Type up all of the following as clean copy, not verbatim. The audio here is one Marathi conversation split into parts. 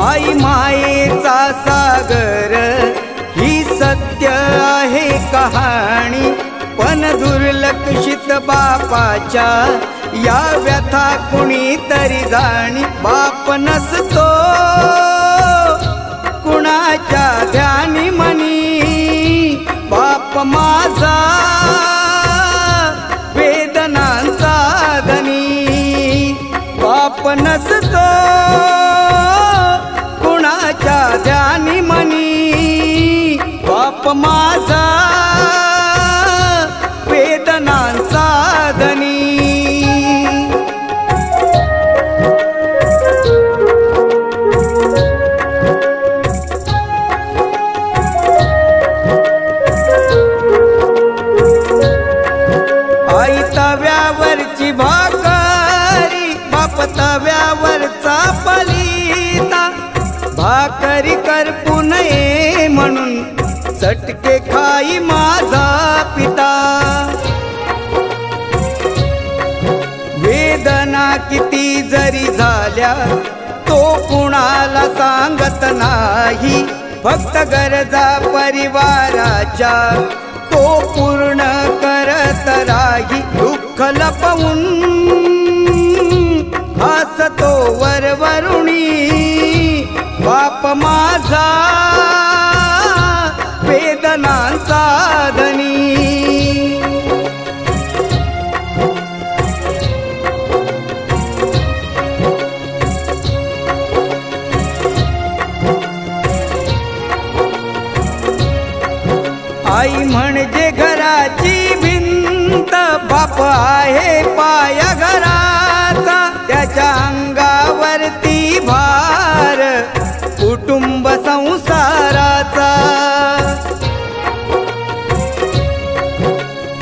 आई मायेचा सागर ही सत्य आहे कहाणी, पण दुर्लक्षित बापाच्या या व्यथा कुणी तरी जाणी। बाप नसतो कुणाच्या ध्यानी मनी, बाप माझा वेदनांचा धनी। बाप नसतो कुणाच्या ध्यानी मनी, बाप माझा वेदनांचा धनी। आई तव्यावरची भाकरी, बाप तव्यावरचा पलिता। भाकरी करपू नये म्हणून चटके खाई माझा पिता। वेदना किती जरी झाल्या तो कुणाला सांगत नाही, फक्त गरजा परिवाराच्या तो पूर्ण करत राही। दुःख लपवून हसतो वरवरुणी, बाप माझा वेदनांचा धनी। आई म्हणजे घराची भिंत, बाप आहे पाया घराचा। त्याच्या अंगावरती भार कुटुंब संसाराचा।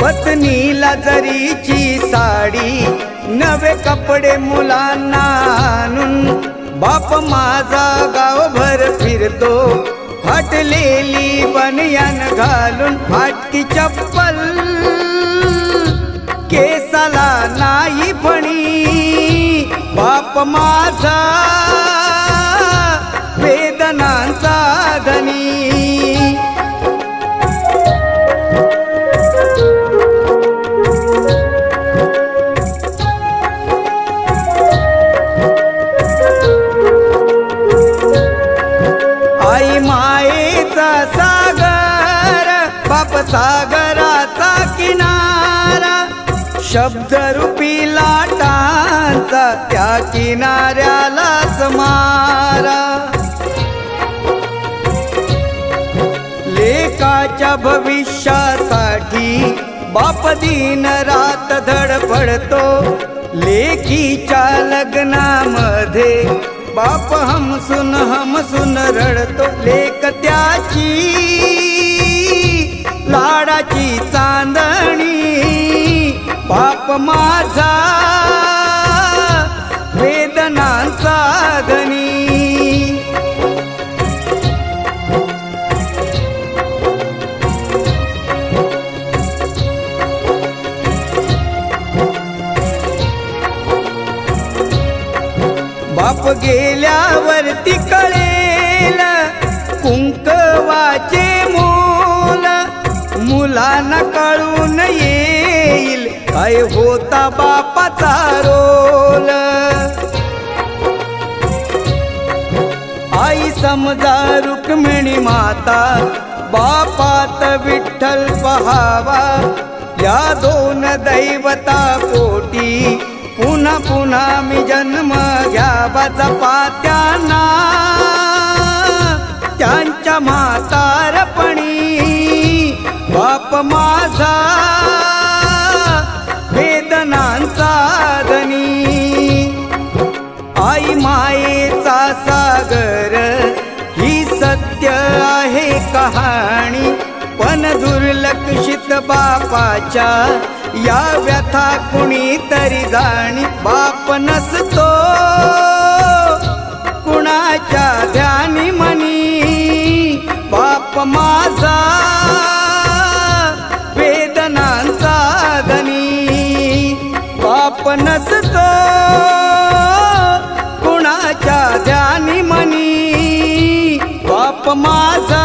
पत्नीला जरीची साडी, नवे कपडे मुलांना आणून, बाप माझा गावभर फिरतो फाटलेली बनियान घालून। फाटकी चप्पल केसाला नाही फणी, बाप माझा वेदनांचा धनी। आई मायेचा सागर, बाप सागराचा किनारा। शब्दरूपी लाटांचा त्या किनाऱ्यालाच मारा। लेकाच्या भविष्यासाठी बाप दिन रात धडपडतो। लेकीच्या लग्नामध्ये बाप हमसून रडतो। लेक त्याची लाडाची चांदणी, बाप माझा वेदनांचा धनी। बाप गेल्यावरती कळेल कुंकवाचे मोल, मुलांना कळून येईल काय होता बापाचा रोल। आई समजा रुक्मिणी माता, बापात विठ्ठल पहावा। या दोन दैवता पोटी पुन्हा पुन्हा मी जन्म घ्यावा। जपा त्यांना त्यांच्या म्हातारपणी, बाप माझा वेदनांचा धनी। आई मायेचा सागर ही सत्य आहे कहाणी, पण दुर्लक्षित बापाच्या या व्यथा कुणी तरी जाणी। बाप नसतो कुणाच्या ध्यानी मनी, बाप माझा वेदनांचा धनी। बाप नसतो कुणाच्या ध्यानी मनी, माझा